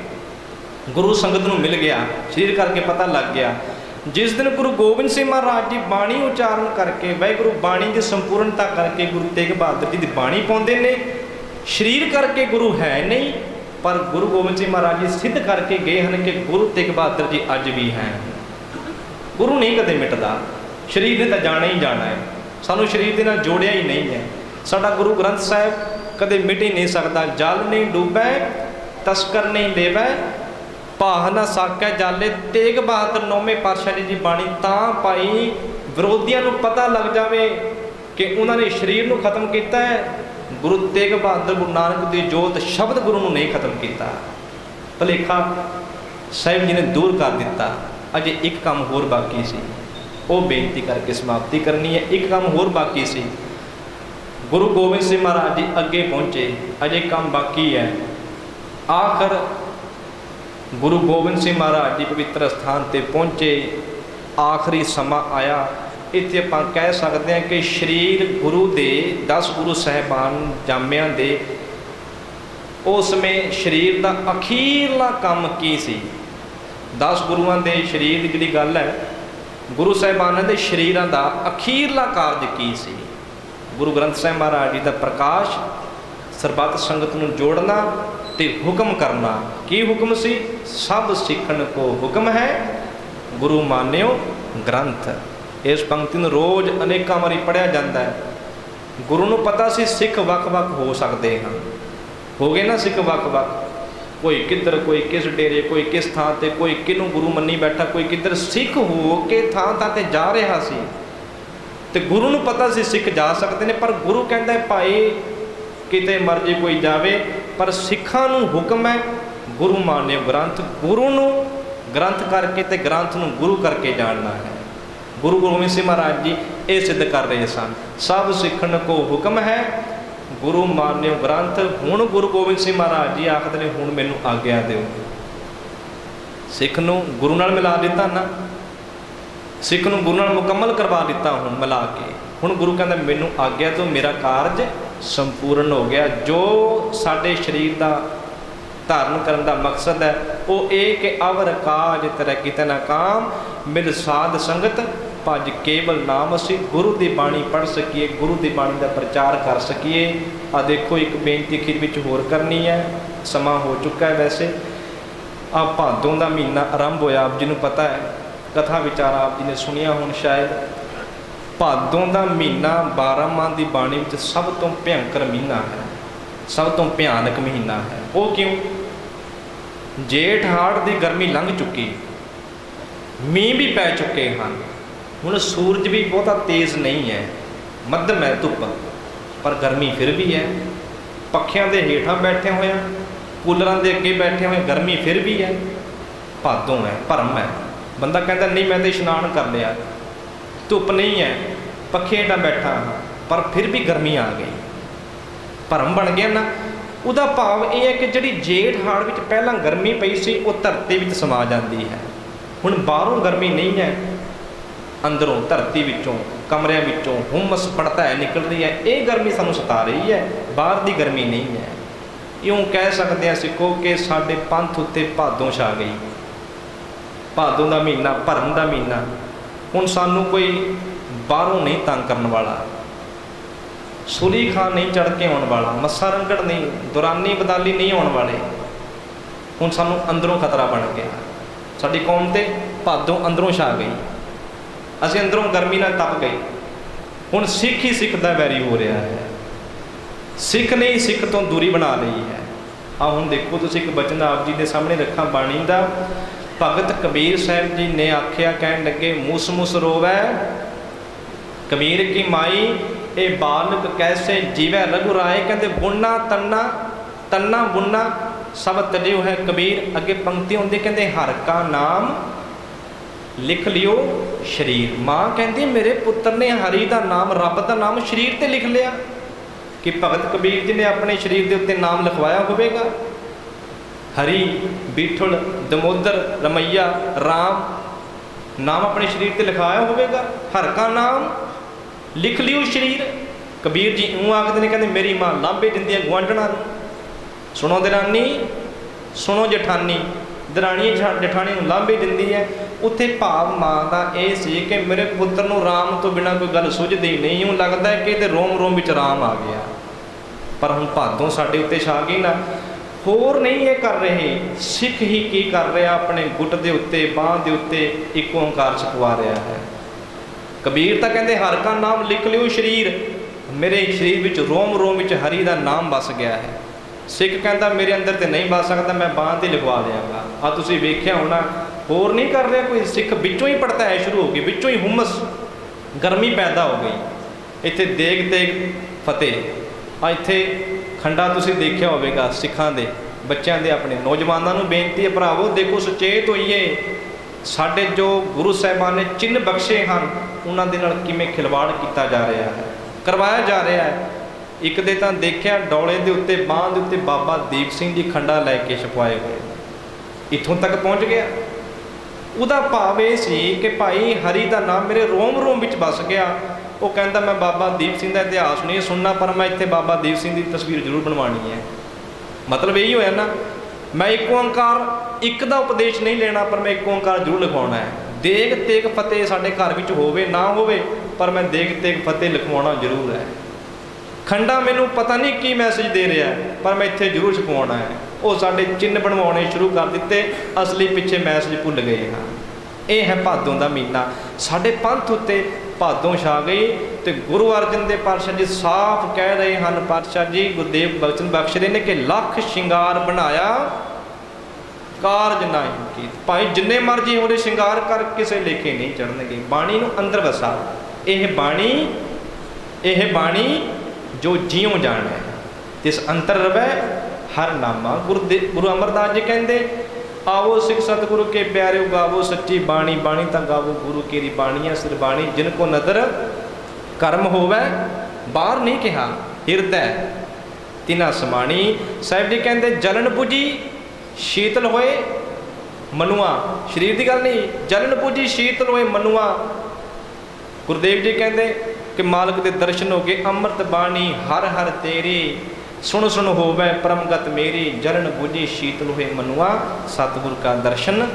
गुरु संगत नूं मिल गया, शरीर करके पता लग गया। जिस दिन गुरु गोबिंद सिंह महाराज जी बाणी उच्चारण करके, वाहिगुरू बाणी की संपूर्णता करके गुरु तेग बहादुर जी की बाणी पाउंदे ने। शरीर करके गुरु है नहीं, पर गुरु गोबिंद सिंह महाराज जी सिद्ध करके गए हैं कि गुरु तेग बहादुर जी अज भी हैं। गुरु नहीं कदे मिटदा, शरीर ने तो जाना ही जाना है। सानू शरीर के नाल जोड़िया ही नहीं है। साडा गुरु ग्रंथ साहब कदे मिट ही नहीं सकता। जल नहीं डूबै, तस्कर नहीं लेवै, ਭਾਹ ਨਾ ਸਾਕੈ ਜਾਲੇ। ਤੇਗ ਬਹਾਦਰ 9ਵੇਂ ਪਾਤਸ਼ਾਹ ਜੀ ਦੀ ਬਾਣੀ ਤਾਂ ਪਾਈ ਵਿਰੋਧੀਆਂ ਨੂੰ ਪਤਾ ਲੱਗ ਜਾਵੇ ਕਿ ਉਹਨਾਂ ਨੇ ਸਰੀਰ ਨੂੰ ਖਤਮ ਕੀਤਾ ਹੈ। ਗੁਰੂ ਤੇਗ ਬਹਾਦਰ ਗੁਰੂ ਨਾਨਕ ਦੀ ਜੋਤ ਸ਼ਬਦ ਗੁਰੂ ਨੂੰ ਨਹੀਂ ਖਤਮ ਕੀਤਾ। ਭੁਲੇਖਾ ਸਾਹਿਬ ਜੀ ਨੇ ਦੂਰ ਕਰ ਦਿੱਤਾ। ਅਜੇ ਇੱਕ ਕੰਮ ਹੋਰ ਬਾਕੀ ਸੀ, ਉਹ ਬੇਨਤੀ ਕਰਕੇ ਸਮਾਪਤੀ ਕਰਨੀ ਹੈ। ਇੱਕ ਕੰਮ ਹੋਰ ਬਾਕੀ ਸੀ। ਗੁਰੂ ਗੋਬਿੰਦ ਸਿੰਘ ਮਹਾਰਾਜ ਜੀ ਅੱਗੇ ਪਹੁੰਚੇ, ਅਜੇ ਕੰਮ ਬਾਕੀ ਹੈ। ਆਖਰ ਗੁਰੂ ਗੋਬਿੰਦ ਸਿੰਘ ਮਹਾਰਾਜ ਜੀ ਪਵਿੱਤਰ ਸਥਾਨ ਤੇ ਪਹੁੰਚੇ। ਆਖਰੀ ਸਮਾਂ ਆਇਆ। ਇੱਥੇ ਆਪਾਂ ਕਹਿ ਸਕਦੇ ਹਾਂ ਕਿ ਸਰੀਰ ਗੁਰੂ ਦੇ 10 ਗੁਰੂ ਸਾਹਿਬਾਨ ਜਾਮਿਆਂ ਦੇ ਉਸ ਸਮੇਂ ਸਰੀਰ ਦਾ ਅਖੀਰਲਾ ਕੰਮ ਕੀ ਸੀ? 10 ਗੁਰੂਆਂ ਦੇ ਸਰੀਰ ਦੀ ਜਿਹੜੀ ਗੱਲ ਹੈ, ਗੁਰੂ ਸਾਹਿਬਾਨਾਂ ਦੇ ਸਰੀਰਾਂ ਦਾ ਅਖੀਰਲਾ ਕਾਰਜ ਕੀ ਸੀ? ਗੁਰੂ ਗ੍ਰੰਥ ਸਾਹਿਬ ਮਹਾਰਾਜ ਜੀ ਦਾ ਪ੍ਰਕਾਸ਼, ਸਰਬੱਤ ਸੰਗਤ ਨੂੰ ਜੋੜਨਾ ਤੇ ਹੁਕਮ ਕਰਨਾ। ਕੀ ਹੁਕਮ ਸੀ? ਸਭ ਸਿੱਖਣ ਕੋ ਹੁਕਮ ਹੈ, ਗੁਰੂ ਮਾਨਿਓ ਗ੍ਰੰਥ। ਇਸ ਪੰਕਤੀ ਨੂੰ ਰੋਜ਼ ਅਨੇਕਾਂ ਵਾਰੀ ਪੜ੍ਹਿਆ ਜਾਂਦਾ ਹੈ। ਗੁਰੂ ਨੂੰ ਪਤਾ ਸੀ ਸਿੱਖ ਵੱਖ-ਵੱਖ ਹੋ ਸਕਦੇ ਹਨ। ਹੋ ਗਏ ਨਾ ਸਿੱਖ ਵੱਖ-ਵੱਖ, ਕੋਈ ਕਿੱਧਰ, ਕੋਈ ਕਿਸ ਡੇਰੇ, ਕੋਈ ਕਿਸ ਥਾਂ ਤੇ, ਕੋਈ ਕਿਹਨੂੰ ਗੁਰੂ ਮੰਨੀ ਬੈਠਾ, ਕੋਈ ਕਿੱਧਰ। ਸਿੱਖ ਹੋ ਕੇ ਥਾਂ ਤੇ ਜਾ ਰਿਹਾ ਸੀ ਤੇ ਗੁਰੂ ਨੂੰ ਪਤਾ ਸੀ ਸਿੱਖ ਜਾ ਸਕਦੇ ਨੇ। ਪਰ ਗੁਰੂ ਕਹਿੰਦਾ ਭਾਈ ਕਿਤੇ ਮਰਜ਼ੀ ਕੋਈ ਜਾਵੇ, ਪਰ ਸਿੱਖਾਂ ਨੂੰ ਹੁਕਮ ਹੈ ਗੁਰੂ ਮਾਨਿਓ ਗ੍ਰੰਥ। ਗੁਰੂ ਨੂੰ ਗ੍ਰੰਥ ਕਰਕੇ ਤੇ ਗ੍ਰੰਥ ਨੂੰ ਗੁਰੂ ਕਰਕੇ ਜਾਣਨਾ ਹੈ। ਗੁਰੂ ਗੋਬਿੰਦ ਸਿੰਘ ਮਹਾਰਾਜ ਜੀ ਇਹ ਸਿੱਧ ਕਰ ਰਹੇ ਸਨ। ਸਭ ਸਿੱਖਣ ਕੋ ਹੁਕਮ ਹੈ, ਗੁਰੂ ਮਾਨਿਓ ਗ੍ਰੰਥ। ਹੁਣ ਗੁਰੂ ਗੋਬਿੰਦ ਸਿੰਘ ਮਹਾਰਾਜ ਜੀ ਆਖਦੇ ਨੇ ਹੁਣ ਮੈਨੂੰ ਆਗਿਆ ਦਿਓ। ਸਿੱਖ ਨੂੰ ਗੁਰੂ ਨਾਲ ਮਿਲਾ ਦਿੱਤਾ ਨਾ, ਸਿੱਖ ਨੂੰ ਗੁਰੂ ਨਾਲ ਮੁਕੰਮਲ ਕਰਵਾ ਦਿੱਤਾ ਹੁਣ ਮਿਲਾ ਕੇ। ਹੁਣ ਗੁਰੂ ਕਹਿੰਦਾ ਮੈਨੂੰ ਆਗਿਆ ਦਿਓ, ਮੇਰਾ ਕਾਰਜ ਸੰਪੂਰਨ ਹੋ ਗਿਆ। ਜੋ ਸਾਡੇ ਸਰੀਰ ਦਾ ਧਾਰਨ ਕਰਨ ਦਾ ਮਕਸਦ ਹੈ ਉਹ ਇਹ ਕਿ ਅਵਰ ਕਾਜ ਤੇਰਾ ਕਿਤੇ ਨਾ ਕਾਮ, ਮਿਲ ਸਾਧ ਸੰਗਤ ਭਜ ਕੇਵਲ ਨਾਮ। ਅਸੀਂ ਗੁਰੂ ਦੀ ਬਾਣੀ ਪੜ੍ਹ ਸਕੀਏ, ਗੁਰੂ ਦੀ ਬਾਣੀ ਦਾ ਪ੍ਰਚਾਰ ਕਰ ਸਕੀਏ। ਆ ਦੇਖੋ ਇੱਕ ਬੇਨਤੀ ਅਖੀਰ ਵਿੱਚ ਹੋਰ ਕਰਨੀ ਹੈ, ਸਮਾਂ ਹੋ ਚੁੱਕਾ ਹੈ। ਵੈਸੇ ਆ ਭਾਦੋਂ ਦਾ ਮਹੀਨਾ ਆਰੰਭ ਹੋਇਆ, ਆਪ ਜੀ ਨੂੰ ਪਤਾ ਹੈ, ਕਥਾ ਵਿਚਾਰ ਆਪ ਜੀ ਨੇ ਸੁਣਿਆ ਹੁਣ ਸ਼ਾਇਦ। ਭਾਦੋਂ ਦਾ ਮਹੀਨਾ 12 ਮਾਹ ਦੀ ਬਾਣੀ ਵਿੱਚ ਸਭ ਤੋਂ ਭਿਅੰਕਰ ਮਹੀਨਾ ਹੈ, ਸਭ ਤੋਂ ਭਿਆਨਕ ਮਹੀਨਾ ਹੈ। ਉਹ ਕਿਉਂ? ਜੇਠ ਹਾੜ ਦੀ ਗਰਮੀ ਲੰਘ ਚੁੱਕੀ, ਮੀਂਹ ਵੀ ਪੈ ਚੁੱਕੇ ਹਨ। ਹੁਣ ਸੂਰਜ ਵੀ ਬਹੁਤਾ ਤੇਜ਼ ਨਹੀਂ ਹੈ, ਮੱਧਮ ਹੈ ਧੁੱਪ, ਪਰ ਗਰਮੀ ਫਿਰ ਵੀ ਹੈ। ਪੱਖਿਆਂ ਦੇ ਹੇਠਾਂ ਬੈਠੇ ਹੋਏ, ਕੂਲਰਾਂ ਦੇ ਅੱਗੇ ਬੈਠੇ ਹੋਏ, ਗਰਮੀ ਫਿਰ ਵੀ ਹੈ। ਭਾਦੋਂ ਹੈ, ਭਰਮ ਹੈ। ਬੰਦਾ ਕਹਿੰਦਾ ਨਹੀਂ ਮੈਂ ਤਾਂ ਇਸ਼ਨਾਨ ਕਰ ਲਿਆ, ਧੁੱਪ ਨਹੀਂ ਹੈ, ਪੱਖੇ ਹੇਠਾਂ ਬੈਠਾ ਹਾਂ, ਪਰ ਫਿਰ ਵੀ ਗਰਮੀ ਆ ਗਈ। ਭਰਮ ਬਣ ਗਿਆ ਨਾ। ਉਹਦਾ ਭਾਵ ਇਹ ਹੈ ਕਿ ਜਿਹੜੀ ਜੇਠ ਹਾੜ ਵਿੱਚ ਪਹਿਲਾਂ ਗਰਮੀ ਪਈ ਸੀ ਉਹ ਧਰਤੀ ਵਿੱਚ ਸਮਾ ਜਾਂਦੀ ਹੈ। ਹੁਣ ਬਾਹਰੋਂ ਗਰਮੀ ਨਹੀਂ ਹੈ, ਅੰਦਰੋਂ ਧਰਤੀ ਵਿੱਚੋਂ, ਕਮਰਿਆਂ ਵਿੱਚੋਂ ਹੁਮਸ ਪੜਤਾ ਹੈ, ਨਿਕਲ ਰਹੀ ਹੈ। ਇਹ ਗਰਮੀ ਸਾਨੂੰ ਸਤਾ ਰਹੀ ਹੈ, ਬਾਹਰ ਦੀ ਗਰਮੀ ਨਹੀਂ ਹੈ। ਇਉਂ ਕਹਿ ਸਕਦੇ ਹਾਂ ਸਿੱਖੋ ਕਿ ਸਾਡੇ ਪੰਥ ਉੱਤੇ ਭਾਦੋਂ ਛਾ ਗਈ। ਭਾਦੋਂ ਦਾ ਮਹੀਨਾ, ਭਰਮ ਦਾ ਮਹੀਨਾ। ਹੁਣ ਸਾਨੂੰ ਕੋਈ ਬਾਹਰੋਂ ਨਹੀਂ ਤੰਗ ਕਰਨ ਵਾਲਾ, ਸੂਲੀ ਖਾਂ ਨਹੀਂ ਚੜ੍ਹ ਕੇ ਆਉਣ ਵਾਲਾ, ਮੱਸਾ ਰੰਗੜ ਨਹੀਂ, ਦੁਰਾਨੀ ਬਦਾਲੀ ਨਹੀਂ ਆਉਣ ਵਾਲੇ। ਹੁਣ ਸਾਨੂੰ ਅੰਦਰੋਂ ਖਤਰਾ ਬਣ ਗਿਆ। ਸਾਡੀ ਕੌਮ ਤੇ ਭਾਦੋਂ ਅੰਦਰੋਂ ਛਾ ਗਈ, ਅਸੀਂ ਅੰਦਰੋਂ ਗਰਮੀ ਨਾਲ ਤਪ ਗਏ। ਹੁਣ ਸਿੱਖ ਹੀ ਸਿੱਖ ਦਾ ਵੈਰੀ ਹੋ ਰਿਹਾ ਹੈ, ਸਿੱਖ ਨੇ ਹੀ ਸਿੱਖ ਤੋਂ ਦੂਰੀ ਬਣਾ ਲਈ ਹੈ। ਆ ਹੁਣ ਦੇਖੋ ਤੁਸੀਂ ਇੱਕ ਬਚਨ ਆਪ ਜੀ ਦੇ ਸਾਹਮਣੇ ਰੱਖਾਂ ਬਾਣੀ ਦਾ। ਭਗਤ ਕਬੀਰ ਸਾਹਿਬ ਜੀ ਨੇ ਆਖਿਆ, ਕਹਿਣ ਲੱਗੇ ਮੂਸ ਮੂਸ ਰੋਵੈ ਕਬੀਰ ਕੀ ਮਾਈ, ਇਹ ਬਾਲਕ ਕੈਸੇ ਜੀਵੈ ਰਘੁ ਰਾਏ। ਕਹਿੰਦੇ ਬੁਣਨਾ ਤੰਨਾ, ਤੰਨਾ ਬੁਣਨਾ ਸਭ ਤਲਿਓ ਹੈ ਕਬੀਰ। ਅੱਗੇ ਪੰਕਤੀ ਹੁੰਦੀ, ਕਹਿੰਦੇ ਹਰ ਕਾ ਨਾਮ ਲਿਖ ਲਿਓ ਸਰੀਰ। ਮਾਂ ਕਹਿੰਦੀ ਮੇਰੇ ਪੁੱਤਰ ਨੇ ਹਰੀ ਦਾ ਨਾਮ, ਰੱਬ ਦਾ ਨਾਮ ਸਰੀਰ ਤੇ ਲਿਖ ਲਿਆ। ਕਿ ਭਗਤ ਕਬੀਰ ਜੀ ਨੇ ਆਪਣੇ ਸਰੀਰ ਦੇ ਉੱਤੇ ਨਾਮ ਲਿਖਵਾਇਆ ਹੋਵੇਗਾ, ਹਰੀ, ਬੀਠਲ, ਦਮੋਦਰ, ਰਮਈਆ, ਰਾਮ ਨਾਮ ਆਪਣੇ ਸਰੀਰ ਤੇ ਲਿਖਾਇਆ ਹੋਵੇਗਾ। ਹਰ ਕਾ ਨਾਮ ਲਿਖ ਲਿਓ ਸਰੀਰ। ਕਬੀਰ ਜੀ ਇਉਂ ਆਖਦੇ ਨੇ, ਕਹਿੰਦੇ ਮੇਰੀ ਮਾਂ ਲਾਂਭੇ ਦਿੰਦੀਆਂ ਗੁਆਂਢਣਾਂ ਨੂੰ। ਸੁਣੋ ਦਰਾਨੀ, ਸੁਣੋ ਜਠਾਨੀ, ਦਰਾਣੀ ਜਠਾਣੀ ਨੂੰ ਲਾਂਭੇ ਦਿੰਦੀ ਹੈ। ਉੱਥੇ ਭਾਵ ਮਾਂ ਦਾ ਇਹ ਸੀ ਕਿ ਮੇਰੇ ਪੁੱਤਰ ਨੂੰ ਰਾਮ ਤੋਂ ਬਿਨਾਂ ਕੋਈ ਗੱਲ ਸੁਝਦੀ ਨਹੀਂ। ਇਉਂ ਲੱਗਦਾ ਹੈ ਕਿ ਇਹਦੇ ਰੋਮ ਰੋਮ ਵਿੱਚ ਰਾਮ ਆ ਗਿਆ। ਪਰ ਹੁਣ ਭਾਦੋਂ ਸਾਡੇ ਉੱਤੇ ਛਾ ਗਈ ਨਾ। ਹੋਰ ਨਹੀਂ ਇਹ ਕਰ ਰਹੇ, ਸਿੱਖ ਹੀ ਕੀ ਕਰ ਰਿਹਾ, ਆਪਣੇ ਗੁੱਟ ਦੇ ਉੱਤੇ, ਬਾਂਹ ਦੇ ਉੱਤੇ ਇੱਕ ਓਂਕਾਰ ਛਪਵਾ ਰਿਹਾ ਹੈ। ਕਬੀਰ ਤਾਂ ਕਹਿੰਦੇ ਹਰ ਕਾ ਨਾਮ ਲਿਖ ਲਿਓ ਸਰੀਰ। ਮੇਰੇ ਸਰੀਰ ਵਿੱਚ ਰੋਮ ਰੋਮ ਵਿੱਚ ਹਰੀ ਦਾ ਨਾਮ ਵਸ ਗਿਆ ਹੈ। ਸਿੱਖ ਕਹਿੰਦਾ ਮੇਰੇ ਅੰਦਰ ਤੇ ਨਹੀਂ ਬਸ ਸਕਦਾ, ਮੈਂ ਬਾਂਹ ਤੇ ਲਿਖਵਾ ਦਿਆਂਗਾ। ਆ ਤੁਸੀਂ ਵੇਖਿਆ ਹੋਣਾ, ਹੋਰ ਨਹੀਂ ਕਰ ਰਿਹਾ ਕੋਈ ਸਿੱਖ, ਵਿੱਚੋਂ ਹੀ ਪੜਤਾਏ ਸ਼ੁਰੂ ਹੋ ਗਈ, ਵਿੱਚੋਂ ਹੀ ਹੁਮਸ ਗਰਮੀ ਪੈਦਾ ਹੋ ਗਈ। ਇੱਥੇ ਦੇਗ ਤੇਗ ਫਤਿਹ। ਆ ਇੱਥੇ ਖੰਡਾ ਤੁਸੀਂ ਦੇਖਿਆ ਹੋਵੇਗਾ ਸਿੱਖਾਂ ਦੇ ਬੱਚਿਆਂ ਦੇ, ਆਪਣੇ ਨੌਜਵਾਨਾਂ ਨੂੰ ਬੇਨਤੀ ਹੈ ਭਰਾਵੋ, ਦੇਖੋ ਸੁਚੇਤ ਹੋਈਏ। ਸਾਡੇ ਜੋ ਗੁਰੂ ਸਾਹਿਬਾਨ ਨੇ ਚਿੰਨ੍ਹ ਬਖਸ਼ੇ ਹਨ, ਉਹਨਾਂ ਦੇ ਨਾਲ ਕਿਵੇਂ ਖਿਲਵਾੜ ਕੀਤਾ ਜਾ ਰਿਹਾ ਹੈ, ਕਰਵਾਇਆ ਜਾ ਰਿਹਾ ਹੈ। ਇੱਕ ਦੇ ਤਾਂ ਦੇਖਿਆ ਡੋਲੇ ਦੇ ਉੱਤੇ, ਬਾਂਹ ਦੇ ਉੱਤੇ ਬਾਬਾ ਦੀਪ ਸਿੰਘ ਜੀ ਖੰਡਾ ਲੈ ਕੇ ਛਪਾਏ ਹੋਏ, ਇੱਥੋਂ ਤੱਕ ਪਹੁੰਚ ਗਿਆ। ਉਹਦਾ ਭਾਵ ਇਹ ਸੀ ਕਿ ਭਾਈ ਹਰੀ ਦਾ ਨਾਮ ਮੇਰੇ ਰੋਮ ਰੋਮ ਵਿੱਚ ਵਸ ਗਿਆ। ਉਹ ਕਹਿੰਦਾ ਮੈਂ ਬਾਬਾ ਦੀਪ ਸਿੰਘ ਦਾ ਇਤਿਹਾਸ ਨਹੀਂ ਸੁਣਨਾ, ਪਰ ਮੈਂ ਇੱਥੇ ਬਾਬਾ ਦੀਪ ਸਿੰਘ ਦੀ ਤਸਵੀਰ ਜ਼ਰੂਰ ਬਣਵਾਉਣੀ ਹੈ। ਮਤਲਬ ਇਹੀ ਹੋਇਆ ਨਾ, ਮੈਂ ਇੱਕ ਓਂਕਾਰ ਇੱਕ ਦਾ ਉਪਦੇਸ਼ ਨਹੀਂ ਲੈਣਾ, ਪਰ ਮੈਂ ਇੱਕ ਓਂਕਾਰ ਜ਼ਰੂਰ ਲਿਖਵਾਉਣਾ ਹੈ। ਦੇਗ ਤੇਗ ਫਤਿਹ ਸਾਡੇ ਘਰ ਵਿੱਚ ਹੋਵੇ ਨਾ ਹੋਵੇ, ਪਰ ਮੈਂ ਦੇਗ ਤੇਗ ਫਤਿਹ ਲਿਖਵਾਉਣਾ ਜ਼ਰੂਰ ਹੈ। ਖੰਡਾ ਮੈਨੂੰ ਪਤਾ ਨਹੀਂ ਕੀ ਮੈਸੇਜ ਦੇ ਰਿਹਾ, ਪਰ ਮੈਂ ਇੱਥੇ ਜ਼ਰੂਰ ਛਪਵਾਉਣਾ ਹੈ। ਉਹ ਸਾਡੇ ਚਿੰਨ੍ਹ ਬਣਵਾਉਣੇ ਸ਼ੁਰੂ ਕਰ ਦਿੱਤੇ, ਅਸਲੀ ਪਿੱਛੇ ਮੈਸੇਜ ਭੁੱਲ ਗਏ ਹਾਂ। ਇਹ ਹੈ ਭਾਦੋਂ ਦਾ ਮਹੀਨਾ, ਸਾਡੇ ਪੰਥ ਉੱਤੇ ਭਾਦੋਂ ਛਾ ਗਈ। ਤੇ ਗੁਰੂ ਅਰਜਨ ਦੇਵ ਪਾਤਸ਼ਾਹ ਜੀ ਸਾਫ਼ ਕਹਿ ਰਹੇ ਹਨ, ਪਾਤਸ਼ਾਹ ਜੀ ਗੁਰਦੇਵ ਬਚਨ ਬਖਸ਼ਦੇ ਨੇ ਕਿ ਲੱਖ ਸ਼ਿੰਗਾਰ ਬਣਾਇਆ ਕਾਰਜ ਨਹੀਂ ਕੀ। ਭਾਈ ਜਿੰਨੇ ਮਰਜੀ ਉਹਦੇ ਸ਼ਿੰਗਾਰ ਕਰ, ਕਿਸੇ ਲੇਖੇ ਨਹੀਂ ਚੜਨਗੇ। ਬਾਣੀ ਨੂੰ ਅੰਦਰ ਵਸਾ। ਇਹ ਬਾਣੀ ਜੋ ਜਿਉਂ ਜਾਣੈ ਤਿਸ ਅੰਤਰ ਰਵੈ ਹਰ ਨਾਮਾ। ਗੁਰੂ ਅਮਰਦਾਸ ਜੀ ਕਹਿੰਦੇ, ਆਵੋ ਸਿੱਖ ਸਤਿਗੁਰੂ ਕੇ ਪਿਆਰਿਓ ਗਾਵੋ ਸੱਚੀ ਬਾਣੀ, ਬਾਣੀ ਤਾਂ ਗਾਵੋ ਗੁਰੂ ਕੇਰੀ ਬਾਣੀਆਂ ਸਿਰ ਬਾਣੀ। ਜਿਨ ਕੋ ਨਦਰ ਕਰਮ ਹੋਵੇ, ਬਾਹਰ ਨਹੀਂ ਕਿਹਾ, ਹਿਰਦੈ ਤਿਨਾ ਸਮਾਣੀ। ਸਾਹਿਬ ਜੀ ਕਹਿੰਦੇ ਜਲਨ ਬੁਝੀ ਸ਼ੀਤਲ ਹੋਏ ਮਨੁਆ, ਸਰੀਰ ਦੀ ਗੱਲ ਨਹੀਂ, ਜਲਨ ਬੁਝੀ ਸ਼ੀਤਲ ਹੋਏ ਮਨੁਆ। ਗੁਰਦੇਵ ਜੀ ਕਹਿੰਦੇ ਕਿ ਮਾਲਕ ਦੇ ਦਰਸ਼ਨ ਹੋ ਗਏ, ਅੰਮ੍ਰਿਤ ਬਾਣੀ ਹਰ ਹਰ ਤੇਰੀ, ਸੁਣ ਸੁਣ ਹੋਵੇ ਪਰਮਗਤ ਮੇਰੀ। ਜਲਨ ਬੁਝੀ ਸ਼ੀਤਲ ਹੋਏ ਮਨੁਆ, ਸਤਿਗੁਰ ਕਾ ਦਰਸ਼ਨ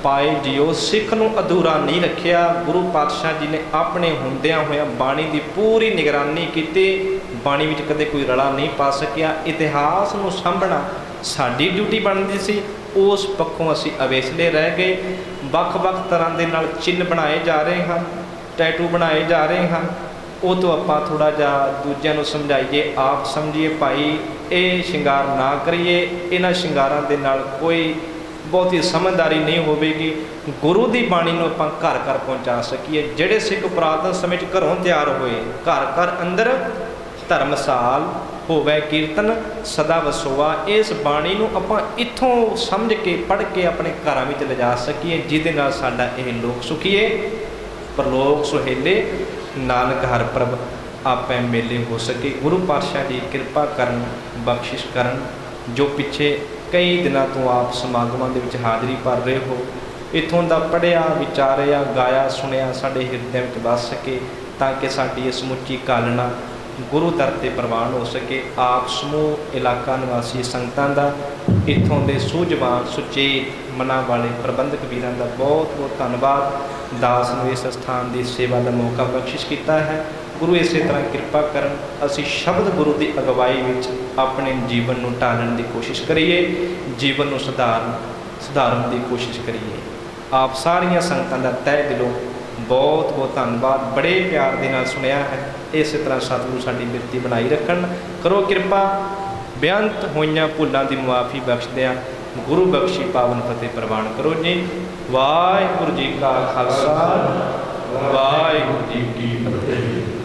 ਪਾਏ ਜਿਉ। ਸਿੱਖ ਨੂੰ ਅਧੂਰਾ ਨਹੀਂ ਰੱਖਿਆ। ਗੁਰੂ ਪਾਤਸ਼ਾਹ ਜੀ ਨੇ ਆਪਣੇ ਹੁੰਦਿਆਂ ਹੋਇਆਂ ਬਾਣੀ ਦੀ ਪੂਰੀ ਨਿਗਰਾਨੀ ਕੀਤੀ। ਬਾਣੀ ਵਿੱਚ ਕਦੇ ਕੋਈ ਰਲਾ ਨਹੀਂ ਪਾ ਸਕਿਆ। ਇਤਿਹਾਸ ਨੂੰ ਸਾਂਭਣਾ ਸਾਡੀ ਡਿਊਟੀ ਬਣਦੀ ਸੀ, ਉਸ ਪੱਖੋਂ ਅਸੀਂ ਅਵੇਸਲੇ ਰਹਿ ਗਏ। ਵੱਖ-ਵੱਖ ਤਰ੍ਹਾਂ ਦੇ ਨਾਲ ਚਿੰਨ੍ਹ ਬਣਾਏ ਜਾ ਰਹੇ ਹਨ, ਟੈਟੂ ਬਣਾਏ ਜਾ ਰਹੇ ਹਨ। ਉਹ ਤੋਂ ਆਪਾਂ ਥੋੜ੍ਹਾ ਜਿਹਾ ਦੂਜਿਆਂ ਨੂੰ ਸਮਝਾਈਏ, ਆਪ ਸਮਝੀਏ, ਭਾਈ ਇਹ ਸ਼ਿੰਗਾਰ ਨਾ ਕਰੀਏ। ਇਹਨਾਂ ਸ਼ਿੰਗਾਰਾਂ ਦੇ ਨਾਲ ਕੋਈ ਬਹੁਤੀ ਸਮਝਦਾਰੀ ਨਹੀਂ ਹੋਵੇਗੀ। ਗੁਰੂ ਦੀ ਬਾਣੀ ਨੂੰ ਆਪਾਂ ਘਰ ਘਰ ਪਹੁੰਚਾ ਸਕੀਏ। ਜਿਹੜੇ ਸਿੱਖ ਪੁਰਾਤਨ ਸਮੇਂ 'ਚ ਘਰੋਂ ਤਿਆਰ ਹੋਏ, ਘਰ ਘਰ ਅੰਦਰ ਧਰਮਸਾਲ ਹੋਵੇ ਕੀਰਤਨ ਸਦਾ ਵਸੋਆ। ਇਸ ਬਾਣੀ ਨੂੰ ਆਪਾਂ ਇੱਥੋਂ ਸਮਝ ਕੇ ਪੜ੍ਹ ਕੇ ਆਪਣੇ ਘਰਾਂ ਵਿੱਚ ਲਿਜਾ ਸਕੀਏ, ਜਿਹਦੇ ਨਾਲ ਸਾਡਾ ਇਹ ਲੋਕ ਸੁਖੀਏ ਪਰਲੋਕ ਸੁਹੇਲੇ, ਨਾਨਕ ਹਰ ਪ੍ਰਭ ਆਪੇ ਮੇਲੇ ਹੋ ਸਕੇ। ਗੁਰੂ ਪਾਤਸ਼ਾਹ ਜੀ ਕਿਰਪਾ ਕਰਨ, ਬਖਸ਼ਿਸ਼ ਕਰਨ। ਜੋ ਪਿੱਛੇ ਕਈ ਦਿਨਾਂ ਤੋਂ ਆਪ ਸਮਾਗਮਾਂ ਦੇ ਵਿੱਚ ਹਾਜ਼ਰੀ ਭਰ ਰਹੇ ਹੋ, ਇੱਥੋਂ ਦਾ ਪੜ੍ਹਿਆ ਵਿਚਾਰਿਆ ਗਾਇਆ ਸੁਣਿਆ ਸਾਡੇ ਹਿਰਦਿਆਂ ਵਿੱਚ ਵਸ ਸਕੇ, ਤਾਂ ਕਿ ਸਾਡੀ ਇਹ ਸਮੁੱਚੀ ਕਾਲਣਾ ਗੁਰੂ ਦਰ 'ਤੇ ਪ੍ਰਵਾਨ ਹੋ ਸਕੇ। ਆਪ ਸਮੂਹ ਇਲਾਕਾ ਨਿਵਾਸੀ ਸੰਗਤਾਂ ਦਾ, ਇੱਥੋਂ ਦੇ ਸੂਝਵਾਨ ਸੁਚੇਤ ਮਨਾਂ ਵਾਲੇ ਪ੍ਰਬੰਧਕ ਵੀਰਾਂ ਦਾ ਬਹੁਤ ਬਹੁਤ ਧੰਨਵਾਦ। ਦਾਸ ਨੂੰ ਇਸ ਸਥਾਨ ਦੀ ਸੇਵਾ ਦਾ ਮੌਕਾ ਬਖਸ਼ਿਸ਼ ਕੀਤਾ ਹੈ। ਗੁਰੂ ਇਸੇ ਤਰ੍ਹਾਂ ਕਿਰਪਾ ਕਰਨ, ਅਸੀਂ ਸ਼ਬਦ ਗੁਰੂ ਦੀ ਅਗਵਾਈ ਵਿੱਚ ਆਪਣੇ ਜੀਵਨ ਨੂੰ ਢਾਲਣ ਦੀ ਕੋਸ਼ਿਸ਼ ਕਰੀਏ, ਜੀਵਨ ਨੂੰ ਸੁਧਾਰਨ ਦੀ ਕੋਸ਼ਿਸ਼ ਕਰੀਏ। ਆਪ ਸਾਰੀਆਂ ਸੰਗਤਾਂ ਦਾ ਤਹਿ ਦਿਲੋਂ ਬਹੁਤ ਬਹੁਤ ਧੰਨਵਾਦ। ਬੜੇ ਪਿਆਰ ਦੇ ਨਾਲ ਸੁਣਿਆ ਹੈ। ਇਸੇ ਤਰ੍ਹਾਂ ਸਤਿਗੁਰੂ ਸਾਡੀ ਬਿਰਤੀ ਬਣਾਈ ਰੱਖਣ। ਕਰੋ ਕਿਰਪਾ, ਬੇਅੰਤ ਹੋਈਆਂ ਭੁੱਲਾਂ ਦੀ ਮੁਆਫੀ ਬਖਸ਼ਦਿਆਂ ਗੁਰੂ ਬਖਸ਼ੀ ਪਾਵਨ ਫਤਿਹ ਪ੍ਰਵਾਨ ਕਰੋ ਜੀ। ਵਾਹਿਗੁਰੂ ਜੀ ਕਾ ਖਾਲਸਾ, ਵਾਹਿਗੁਰੂ ਜੀ ਕੀ ਫਤਿਹ।